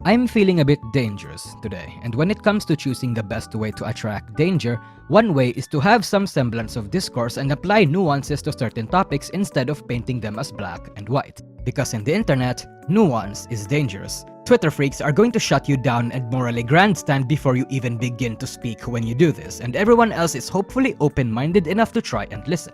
I'm feeling a bit dangerous today, and when it comes to choosing the best way to attract danger, one way is to have some semblance of discourse and apply nuances to certain topics instead of painting them as black and white. Because in the internet, nuance is dangerous. Twitter freaks are going to shut you down and morally grandstand before you even begin to speak when you do this, and everyone else is hopefully open-minded enough to try and listen.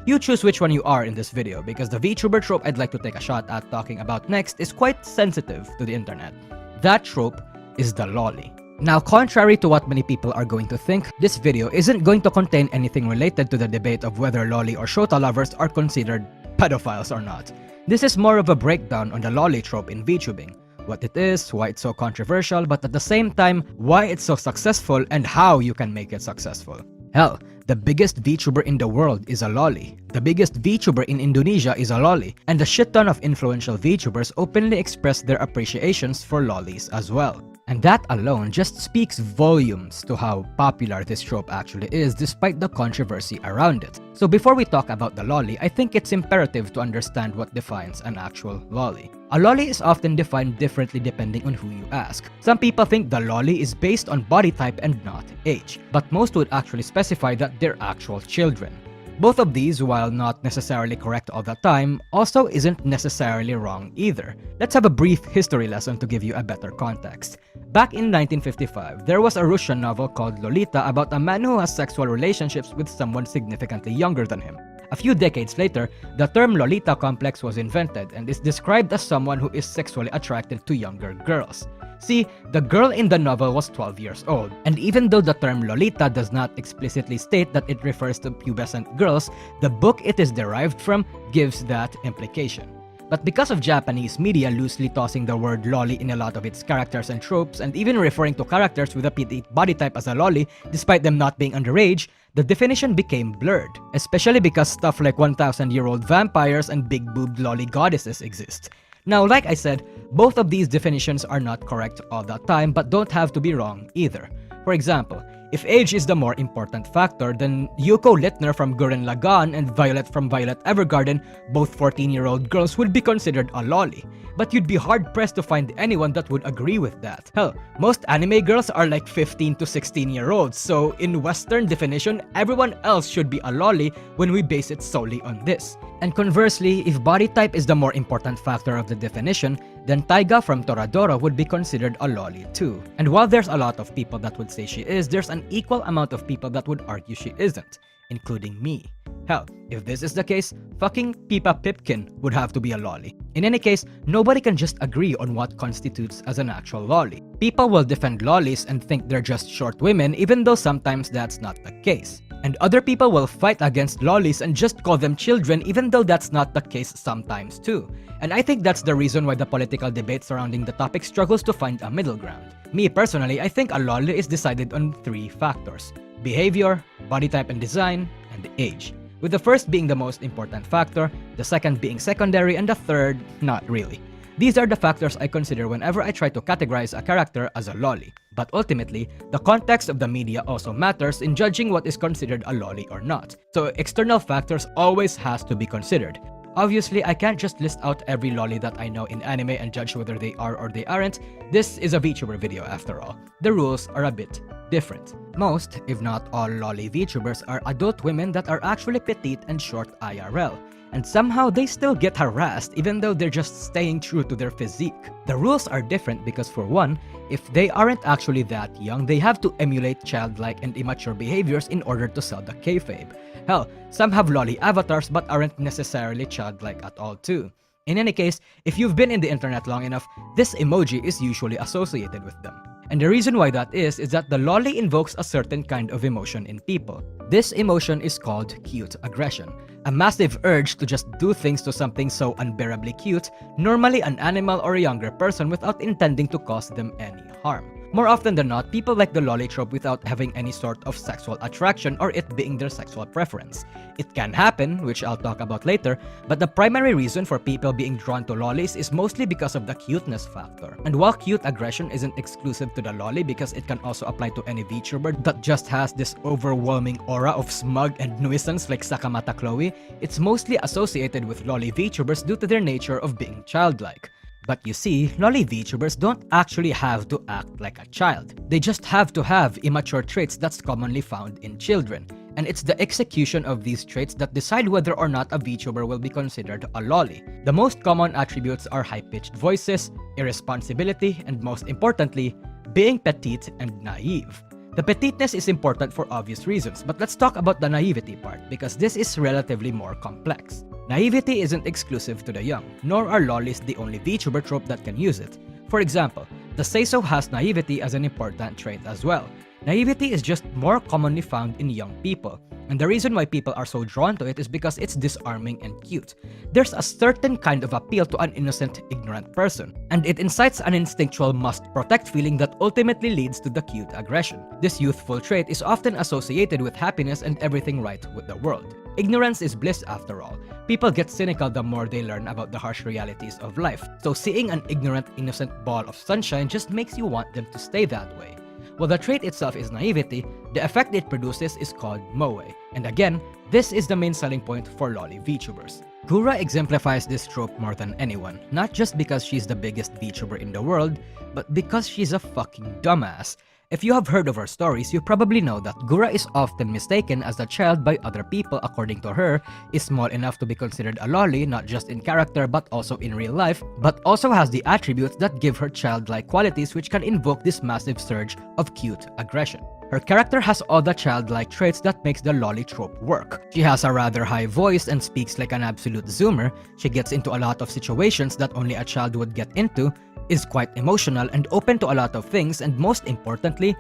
You choose which one you are in this video, because the VTuber trope I'd like to take a shot at talking about next is quite sensitive to the internet. That trope is the Loli. Now, contrary to what many people are going to think, this video isn't going to contain anything related to the debate of whether Loli or Shota lovers are considered pedophiles or not. This is more of a breakdown on the Loli trope in VTubing, what it is, why it's so controversial, but at the same time, why it's so successful and how you can make it successful. Hell, the biggest VTuber in the world is a Loli. The biggest VTuber in Indonesia is a Loli, and a shit ton of influential VTubers openly express their appreciations for Lolis as well. And that alone just speaks volumes to how popular this trope actually is despite the controversy around it. So before we talk about the Loli, I think it's imperative to understand what defines an actual Loli. A Loli is often defined differently depending on who you ask. Some people think the Loli is based on body type and not age, but most would actually specify that they're actual children. Both of these, while not necessarily correct all the time, also isn't necessarily wrong either. Let's have a brief history lesson to give you a better context. Back in 1955, there was a Russian novel called Lolita about a man who has sexual relationships with someone significantly younger than him. A few decades later, the term Lolita complex was invented and is described as someone who is sexually attracted to younger girls. See, the girl in the novel was 12 years old, and even though the term Lolita does not explicitly state that it refers to pubescent girls, the book it is derived from gives that implication. But because of Japanese media loosely tossing the word loli in a lot of its characters and tropes, and even referring to characters with a petite body type as a loli, despite them not being underage, the definition became blurred, especially because stuff like 1,000-year-old vampires and big-boobed loli goddesses exist. Now, like I said, both of these definitions are not correct all the time, but don't have to be wrong either. For example, if age is the more important factor, then Yuko Littner from Gurren Lagann and Violet from Violet Evergarden, both 14-year-old girls, would be considered a loli. But you'd be hard-pressed to find anyone that would agree with that. Hell, most anime girls are like 15 to 16-year-olds, so in Western definition, everyone else should be a loli when we base it solely on this. And conversely, if body type is the more important factor of the definition, then Taiga from Toradora would be considered a loli too. And while there's a lot of people that would say she is, there's an equal amount of people that would argue she isn't, including me. Hell, if this is the case, fucking Pippa Pipkin would have to be a loli. In any case, nobody can just agree on what constitutes as an actual loli. People will defend lolis and think they're just short women, even though sometimes that's not the case. And other people will fight against lolis and just call them children, even though that's not the case sometimes too. And I think that's the reason why the political debate surrounding the topic struggles to find a middle ground. Me personally, I think a loli is decided on 3 factors: behavior, body type and design, and age. With the first being the most important factor, the second being secondary, and the third, not really. These are the factors I consider whenever I try to categorize a character as a loli. But ultimately, the context of the media also matters in judging what is considered a loli or not. So external factors always has to be considered. Obviously, I can't just list out every loli that I know in anime and judge whether they are or they aren't. This is a VTuber video after all. The rules are a bit different. Most, if not all loli VTubers are adult women that are actually petite and short IRL. And somehow they still get harassed even though they're just staying true to their physique. The rules are different because for one, if they aren't actually that young, they have to emulate childlike and immature behaviors in order to sell the kayfabe. Hell, some have loli avatars but aren't necessarily childlike at all too. In any case, if you've been in the internet long enough, this emoji is usually associated with them. And the reason why that is that the loli invokes a certain kind of emotion in people. This emotion is called cute aggression, a massive urge to just do things to something so unbearably cute, normally an animal or a younger person, without intending to cause them any harm. More often than not, people like the loli trope without having any sort of sexual attraction or it being their sexual preference. It can happen, which I'll talk about later, but the primary reason for people being drawn to lolis is mostly because of the cuteness factor. And while cute aggression isn't exclusive to the loli because it can also apply to any VTuber that just has this overwhelming aura of smug and nuisance like Sakamata Chloe, it's mostly associated with loli VTubers due to their nature of being childlike. But you see, Loli VTubers don't actually have to act like a child. They just have to have immature traits that's commonly found in children. And it's the execution of these traits that decide whether or not a VTuber will be considered a Loli. The most common attributes are high-pitched voices, irresponsibility, and most importantly, being petite and naive. The petiteness is important for obvious reasons, but let's talk about the naivety part because this is relatively more complex. Naivety isn't exclusive to the young, nor are Lolis the only VTuber trope that can use it. For example, the Say-So has naivety as an important trait as well. Naivety is just more commonly found in young people, and the reason why people are so drawn to it is because it's disarming and cute. There's a certain kind of appeal to an innocent, ignorant person, and it incites an instinctual must-protect feeling that ultimately leads to the cute aggression. This youthful trait is often associated with happiness and everything right with the world. Ignorance is bliss after all. People get cynical the more they learn about the harsh realities of life, so seeing an ignorant, innocent ball of sunshine just makes you want them to stay that way. While the trait itself is naivety, the effect it produces is called moe, and again, this is the main selling point for Loli VTubers. Gura exemplifies this trope more than anyone, not just because she's the biggest VTuber in the world, but because she's a fucking dumbass. If you have heard of her stories, you probably know that Gura is often mistaken as a child by other people according to her, is small enough to be considered a Loli not just in character but also in real life, but also has the attributes that give her childlike qualities which can invoke this massive surge of cute aggression. Her character has all the childlike traits that makes the Loli trope work. She has a rather high voice and speaks like an absolute zoomer, she gets into a lot of situations that only a child would get into, is quite emotional and open to a lot of things, and most importantly,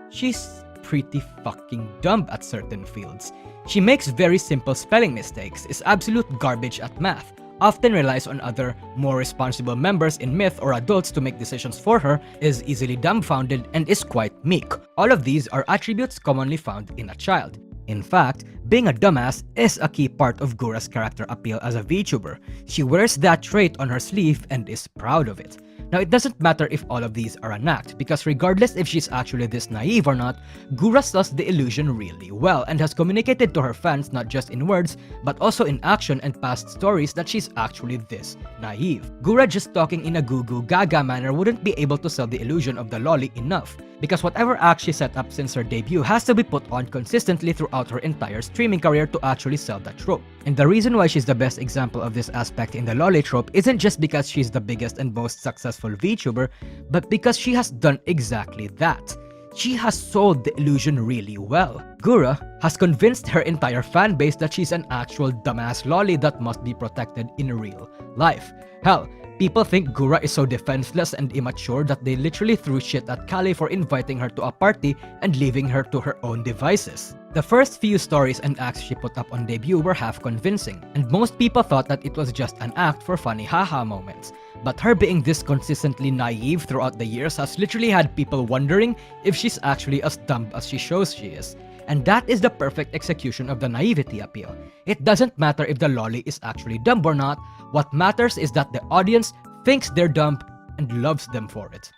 she's pretty fucking dumb at certain fields. She makes very simple spelling mistakes, is absolute garbage at math, often relies on other, more responsible members in myth or adults to make decisions for her, is easily dumbfounded, and is quite meek. All of these are attributes commonly found in a child. In fact, being a dumbass is a key part of Gura's character appeal as a VTuber. She wears that trait on her sleeve and is proud of it. Now, it doesn't matter if all of these are an act, because regardless if she's actually this naive or not, Gura sells the illusion really well and has communicated to her fans not just in words, but also in action and past stories that she's actually this naive. Gura just talking in a goo-goo gaga manner wouldn't be able to sell the illusion of the Loli enough, because whatever act she set up since her debut has to be put on consistently throughout her entire streaming career to actually sell that trope. And the reason why she's the best example of this aspect in the Loli trope isn't just because she's the biggest and most successful VTuber, but because she has done exactly that. She has sold the illusion really well. Gura has convinced her entire fan base that she's an actual dumbass Loli that must be protected in real life. Hell, people think Gura is so defenseless and immature that they literally threw shit at Kali for inviting her to a party and leaving her to her own devices. The first few stories and acts she put up on debut were half convincing, and most people thought that it was just an act for funny haha moments. But her being this consistently naive throughout the years has literally had people wondering if she's actually as dumb as she shows she is. And that is the perfect execution of the naivety appeal. It doesn't matter if the Loli is actually dumb or not, what matters is that the audience thinks they're dumb and loves them for it.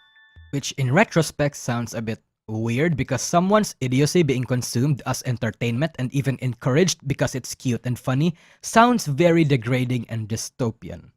Which in retrospect sounds a bit weird because someone's idiocy being consumed as entertainment and even encouraged because it's cute and funny sounds very degrading and dystopian.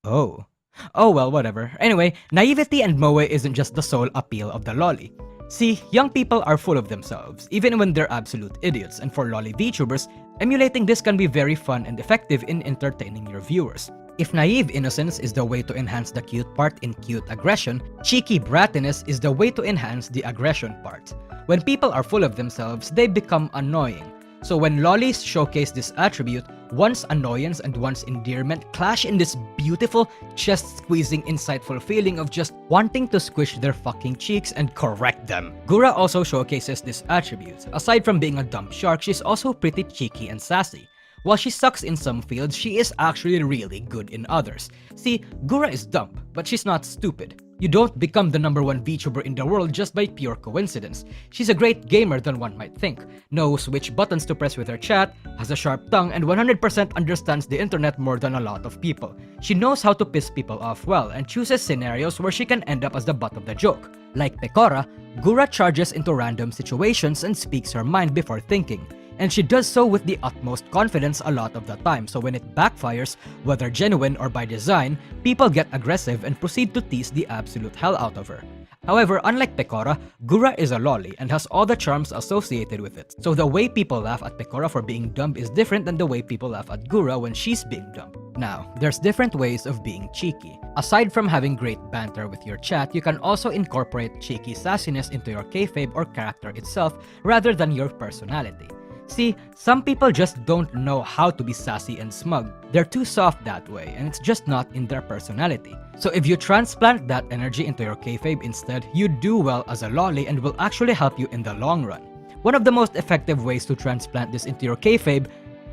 Oh well, whatever. Anyway, naivety and moe isn't just the sole appeal of the Loli. See, young people are full of themselves, even when they're absolute idiots, and for Loli VTubers, emulating this can be very fun and effective in entertaining your viewers. If naive innocence is the way to enhance the cute part in cute aggression, cheeky brattiness is the way to enhance the aggression part. When people are full of themselves, they become annoying. So when Lolis showcase this attribute, one's annoyance and one's endearment clash in this beautiful, chest-squeezing, insightful feeling of just wanting to squish their fucking cheeks and correct them. Gura also showcases this attribute. Aside from being a dumb shark, she's also pretty cheeky and sassy. While she sucks in some fields, she is actually really good in others. See, Gura is dumb, but she's not stupid. You don't become the #1 VTuber in the world just by pure coincidence. She's a great gamer than one might think, knows which buttons to press with her chat, has a sharp tongue, and 100% understands the internet more than a lot of people. She knows how to piss people off well, and chooses scenarios where she can end up as the butt of the joke. Like Pecora, Gura charges into random situations and speaks her mind before thinking. and she does so with the utmost confidence a lot of the time, so when it backfires, whether genuine or by design, people get aggressive and proceed to tease the absolute hell out of her. However, unlike Pecora, Gura is a loli and has all the charms associated with it, so the way people laugh at Pecora for being dumb is different than the way people laugh at Gura when she's being dumb. Now, there's different ways of being cheeky. Aside from having great banter with your chat, you can also incorporate cheeky sassiness into your kayfabe or character itself rather than your personality. See, some people just don't know how to be sassy and smug. They're too soft that way, and it's just not in their personality. So if you transplant that energy into your kayfabe instead, you do well as a loli and will actually help you in the long run. One of the most effective ways to transplant this into your kayfabe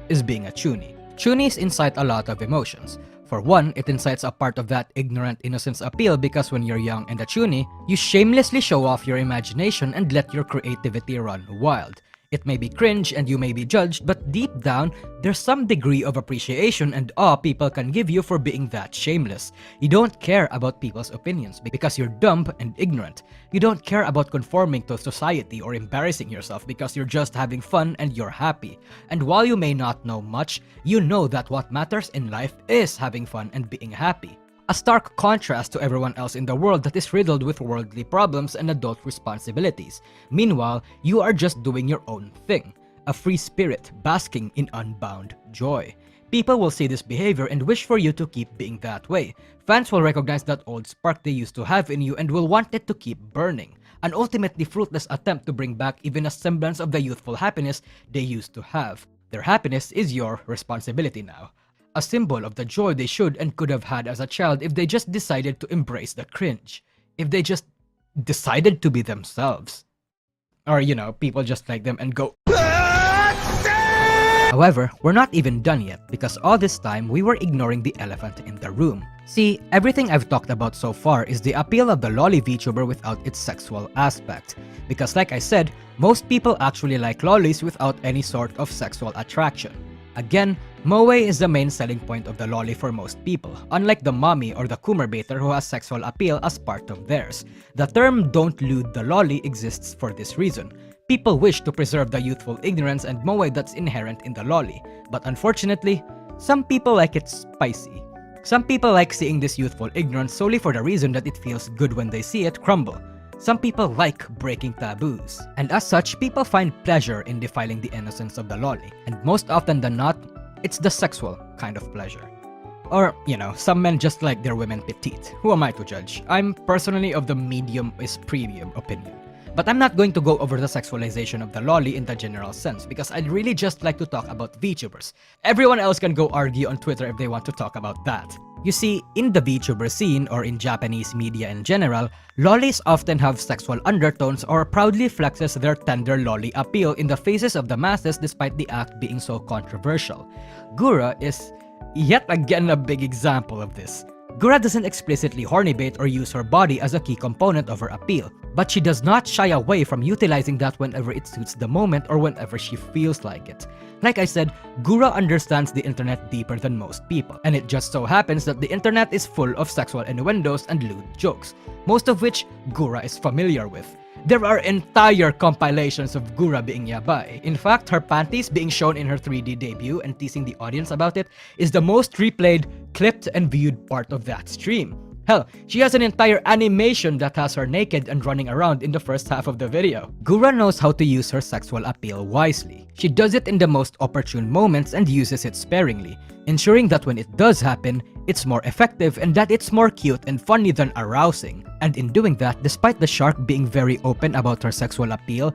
is being a chunee. Chunees incite a lot of emotions. For one, it incites a part of that ignorant innocence appeal because when you're young and a chunee, you shamelessly show off your imagination and let your creativity run wild. It may be cringe and you may be judged, but deep down, there's some degree of appreciation and awe people can give you for being that shameless. You don't care about people's opinions because you're dumb and ignorant. You don't care about conforming to society or embarrassing yourself because you're just having fun and you're happy. And while you may not know much, you know that what matters in life is having fun and being happy. A stark contrast to everyone else in the world that is riddled with worldly problems and adult responsibilities. Meanwhile, you are just doing your own thing. A free spirit basking in unbound joy. People will see this behavior and wish for you to keep being that way. Fans will recognize that old spark they used to have in you and will want it to keep burning. An ultimately fruitless attempt to bring back even a semblance of the youthful happiness they used to have. Their happiness is your responsibility now. A symbol of the joy they should and could have had as a child if they just decided to embrace the cringe. If they just decided to be themselves. Or, you know, people just like them and go, However, we're not even done yet because all this time we were ignoring the elephant in the room. See, everything I've talked about so far is the appeal of the loli VTuber without its sexual aspect. Because like I said, most people actually like lolis without any sort of sexual attraction. Again, moe is the main selling point of the loli for most people, unlike the mommy or the kumerbaiter who has sexual appeal as part of theirs. The term "don't lewd the loli" exists for this reason. People wish to preserve the youthful ignorance and moe that's inherent in the loli, but unfortunately, some people like it spicy. Some people like seeing this youthful ignorance solely for the reason that it feels good when they see it crumble. Some people like breaking taboos, and as such, people find pleasure in defiling the innocence of the loli, and most often than not, it's the sexual kind of pleasure. Or, you know, some men just like their women petite. Who am I to judge? I'm personally of the medium is premium opinion. But I'm not going to go over the sexualization of the loli in the general sense because I'd really just like to talk about VTubers. Everyone else can go argue on Twitter if they want to talk about that. You see, in the VTuber scene or in Japanese media in general, lolis often have sexual undertones or proudly flexes their tender loli appeal in the faces of the masses despite the act being so controversial. Gura is yet again a big example of this. Gura doesn't explicitly hornibait or use her body as a key component of her appeal, but she does not shy away from utilizing that whenever it suits the moment or whenever she feels like it. Like I said, Gura understands the internet deeper than most people, and it just so happens that the internet is full of sexual innuendos and lewd jokes, most of which Gura is familiar with. There are entire compilations of Gura being yabai. In fact, her panties being shown in her 3D debut and teasing the audience about it is the most replayed, clipped, and viewed part of that stream. Hell, she has an entire animation that has her naked and running around in the first half of the video. Gura knows how to use her sexual appeal wisely. She does it in the most opportune moments and uses it sparingly, ensuring that when it does happen, it's more effective and that it's more cute and funny than arousing. And in doing that, despite the shark being very open about her sexual appeal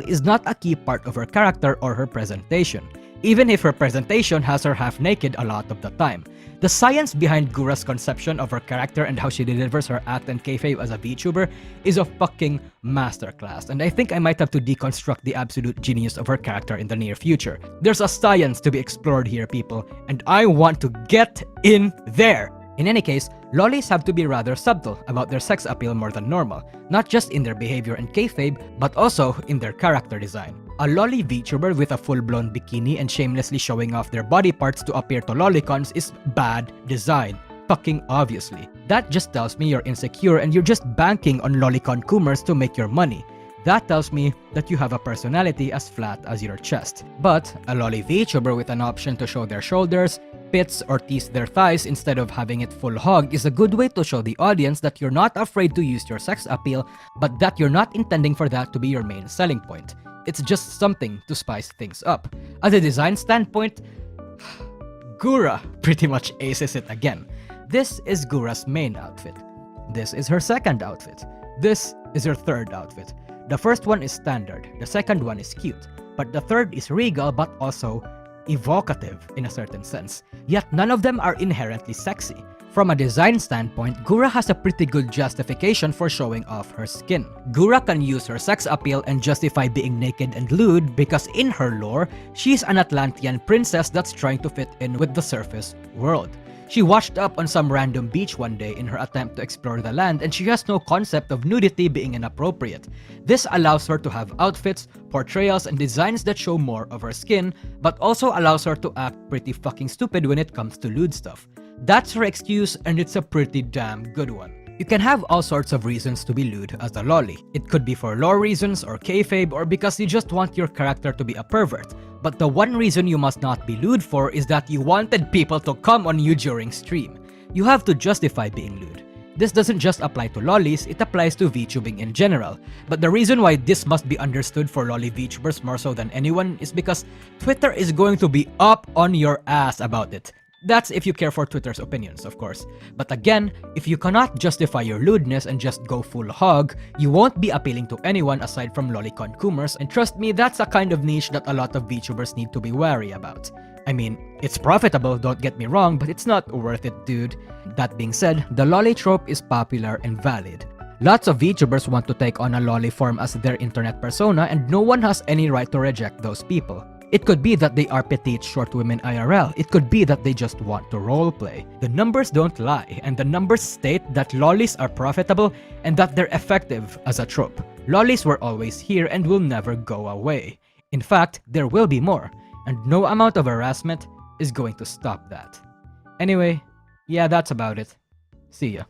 is not a key part of her character or her presentation, even if her presentation has her half naked a lot of the time. The science behind Gura's conception of her character and how she delivers her act and kayfabe as a VTuber is a fucking masterclass, and I think I might have to deconstruct the absolute genius of her character in the near future. There's a science to be explored here, people, and I want to get in there! In any case, lolis have to be rather subtle about their sex appeal more than normal, not just in their behavior and kayfabe, but also in their character design. A loli VTuber with a full-blown bikini and shamelessly showing off their body parts to appear to lolicons is bad design. Fucking obviously. That just tells me you're insecure and you're just banking on lolicon kumers to make your money. That tells me that you have a personality as flat as your chest. But a loli VTuber with an option to show their shoulders, pits, or tease their thighs instead of having it full hog is a good way to show the audience that you're not afraid to use your sex appeal, but that you're not intending for that to be your main selling point. It's just something to spice things up. As a design standpoint, Gura pretty much aces it again. This is Gura's main outfit. This is her second outfit. This is her third outfit. The first one is standard, the second one is cute, but the third is regal but also evocative in a certain sense. Yet none of them are inherently sexy. From a design standpoint, Gura has a pretty good justification for showing off her skin. Gura can use her sex appeal and justify being naked and lewd because in her lore, she's an Atlantean princess that's trying to fit in with the surface world. She washed up on some random beach one day in her attempt to explore the land, and she has no concept of nudity being inappropriate. This allows her to have outfits, portrayals, and designs that show more of her skin, but also allows her to act pretty fucking stupid when it comes to lewd stuff. That's her excuse, and it's a pretty damn good one. You can have all sorts of reasons to be lewd as a loli. It could be for lore reasons or kayfabe or because you just want your character to be a pervert. But the one reason you must not be lewd for is that you wanted people to come on you during stream. You have to justify being lewd. This doesn't just apply to lolis, it applies to VTubing in general. But the reason why this must be understood for loli VTubers more so than anyone is because Twitter is going to be up on your ass about it. That's if you care for Twitter's opinions, of course. But again, if you cannot justify your lewdness and just go full hog, you won't be appealing to anyone aside from lolicon coomers, and trust me, that's a kind of niche that a lot of VTubers need to be wary about. I mean, it's profitable, don't get me wrong, but it's not worth it, dude. That being said, the loli trope is popular and valid. Lots of VTubers want to take on a loli form as their internet persona, and no one has any right to reject those people. It could be that they are petite short women IRL. It could be that they just want to roleplay. The numbers don't lie, and the numbers state that lolis are profitable and that they're effective as a trope. Lolis were always here and will never go away. In fact, there will be more, and no amount of harassment is going to stop that. Anyway, yeah, that's about it. See ya.